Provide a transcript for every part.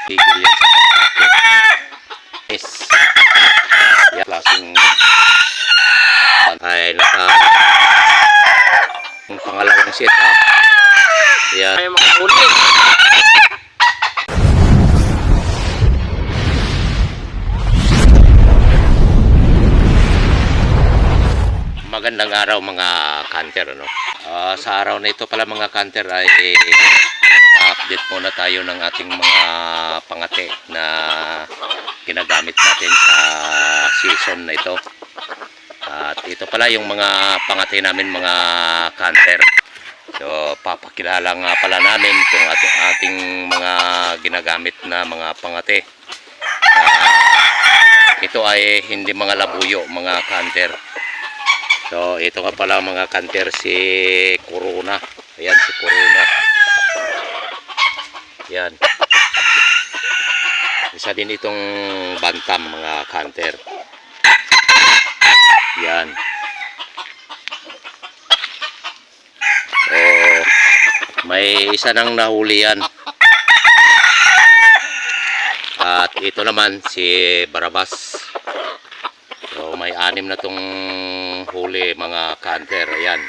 tigil yan sa pagkakit. Yes. Yan, klaseng ay naka yung pangalawang set up. Yan. Ay makahuli. Magandang araw mga kanter, ano? Sa araw na ito pala mga kanter ay update muna tayo ng ating mga pangate na ginagamit natin sa season na ito. At ito pala yung mga pangate namin mga kanter. So papakilala nga pala namin kung ating mga ginagamit na mga pangate. Ito ay hindi mga labuyo mga kanter. So ito nga pala mga kanter si Corona. Ayan si Corona. Yan. Isa din itong bantam mga kanter. Yan. So may isa nang nahuli yan. At ito naman si Barabas. So may 6 na tong huli mga kanter. Ayan.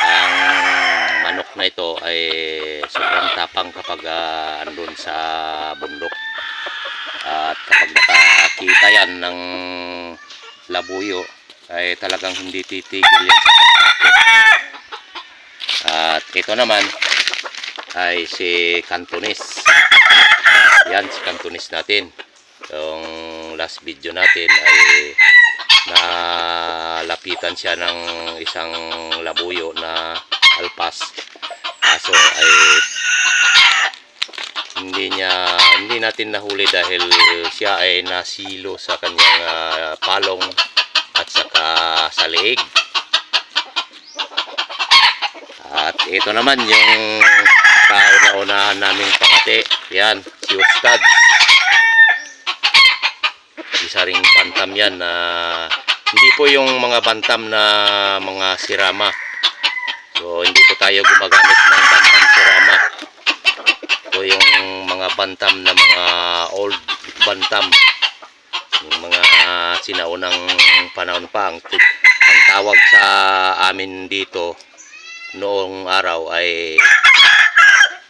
Ang manok na ito ay sobrang tapang kapag andun sa bundok. At kapag nakakita yan ng labuyo ay talagang hindi titigil yan sa pagkakit. At ito naman ay si Cantonese. Yan si Cantonese natin. Yung last video natin ay nalapitan siya ng isang labuyo na alpas. Kaso ay hindi natin nahuli dahil siya ay nasilo sa kanyang palong at saka sa leeg. At ito naman yung kauna-unahan naming pangate. Yan, si Ustad. Isa ring bantam yan na hindi po yung mga bantam na mga sirama. So hindi po tayo gumagamit ng bantam sirama. Ito yung mga bantam na mga old bantam. Yung mga sinaunang panahon pa. Ang tawag sa amin dito noong araw ay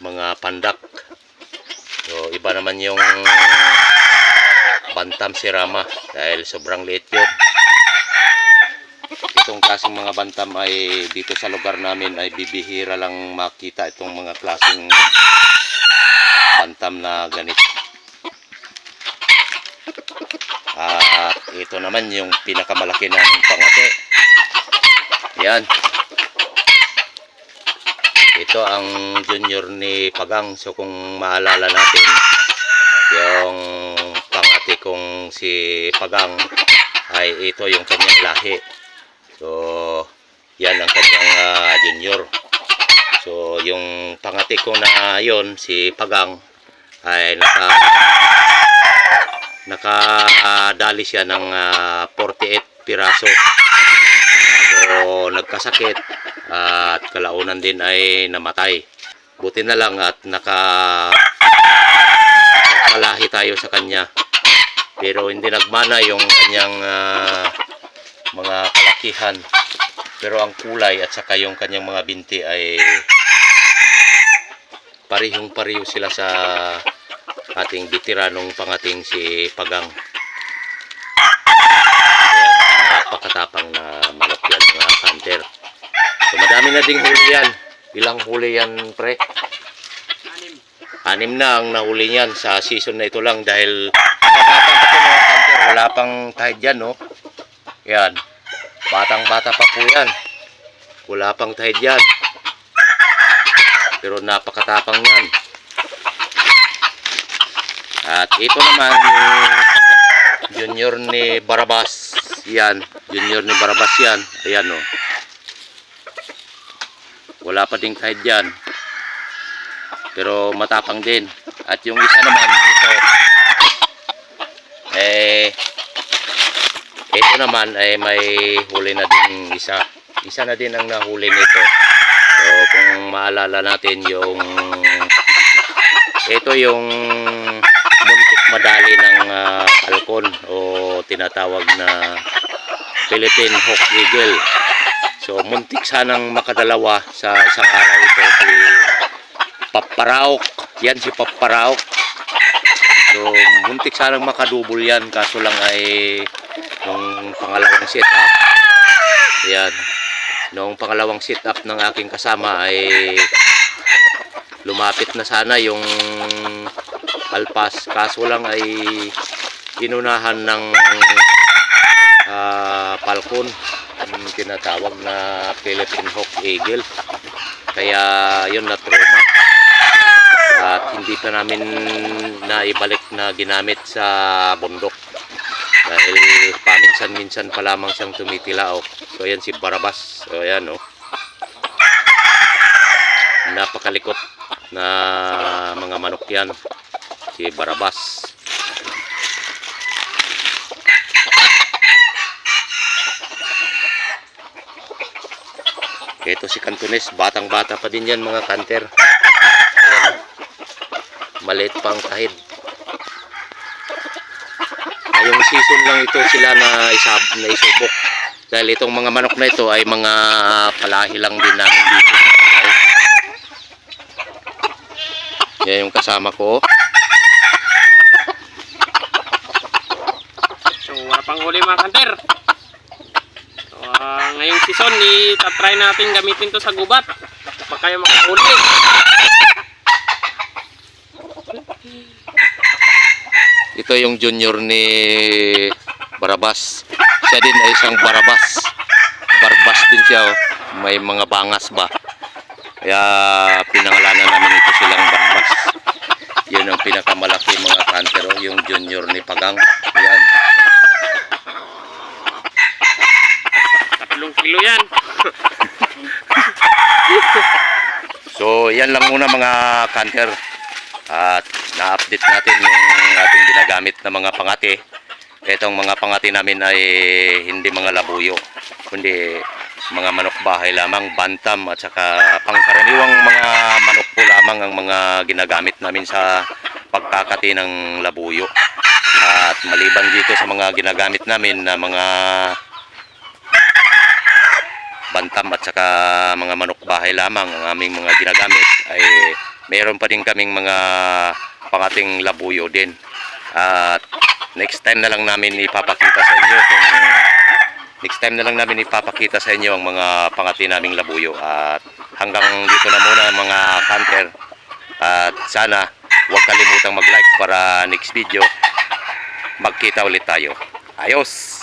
mga pandak. So iba naman yung bantam sirama dahil sobrang liit yun. Itong klaseng mga bantam ay dito sa lugar namin ay bibihira lang makita itong mga klaseng bantam na ganito. At ito naman yung pinakamalaki naming pangate. Yan. Ito ang junior ni Pagang. So kung maalala natin yung pangate kong si Pagang ay ito yung kanyang lahi. So yan ang kanyang junior. So yung pangate ko na yon si Pagang ay nakadali siya ng 48 piraso. So nagkasakit at kalaunan din ay namatay. Buti na lang at nakalahi tayo sa kanya. Pero hindi nagmana yung kanyang mga kalakihan. Pero ang kulay at saka yung kanyang mga binti ay parihong-pariho sila sa ating bitiranong pangating si Pagang. Ayan, napakatapang na manok yan mga kanter. So madami na ding huli yan. Ilang huli yan pre? 6 na ang nahuli niyan sa season na ito lang dahil wala pang tahid yan, no? Yan. Batang-bata pa po yan. Wala pang tahid yan. Pero napakatapang yan. At ito naman yung junior ni Barabas. Yan. Junior ni Barabas yan. Ayan, no? Wala pa ding tahid yan. Pero matapang din. At yung isa naman ito ito naman ay may huli na din isa na din ang nahuli nito. So kung maalala natin yung Ito yung muntik madali ng falcon o tinatawag na Philippine Hawk Eagle. So muntik sanang makadalawa sa isang araw ito si Paparaok. Yan si Paparaok. So muntik sanang makadubol yan, kaso lang ay nung pangalawang sit up, yan, nung pangalawang sit up ng aking kasama ay lumapit na sana yung alpas, kaso lang ay inunahan ng falcon, yung tinatawag na Philippine Hawk Eagle, kaya yun na trauma at hindi pa namin naibalik na ginamit sa bundok dahil paminsan-minsan pa lamang siyang tumitilao. So ayan si Barabas. So ayan, oh, napakalikot na mga manok yan, si Barabas. Ito si Cantones, batang-bata pa din yan mga kanter. Ayan, maliit pang kahid. Ngayong season lang ito sila na isubok. Dahil itong mga manok na ito ay mga palahi lang din namin dito. Yan yung kasama ko. So wala pang huli mga kanter. So, ngayong season itatry natin gamitin to sa gubat. Baka kayo makahuli. Ito yung junior ni Barabas. Siya din ay isang Barabas. Barbas din siya, oh. May mga bangas ba. Kaya pinangalanan namin ito silang Barbas. Yun ang pinakamalaki mga kanter, oh, yung junior ni Pagang. Yan. 3 kilo yan. So yan lang muna mga kanter. At na-update natin yung ating ginagamit na mga pangati. Itong mga pangati namin ay hindi mga labuyo, kundi mga manok bahay lamang, bantam at saka pangkaraniwang mga manok po lamang ang mga ginagamit namin sa pagkakati ng labuyo. At maliban dito sa mga ginagamit namin na mga bantam at saka mga manok bahay lamang ang aming mga ginagamit, ay meron pa din kaming mga pangating labuyo din. At next time na lang namin ipapakita sa inyo ang mga pangati naming labuyo. At hanggang dito na muna mga kanter. At sana huwag kalimutang mag-like para next video magkita ulit tayo. Ayos!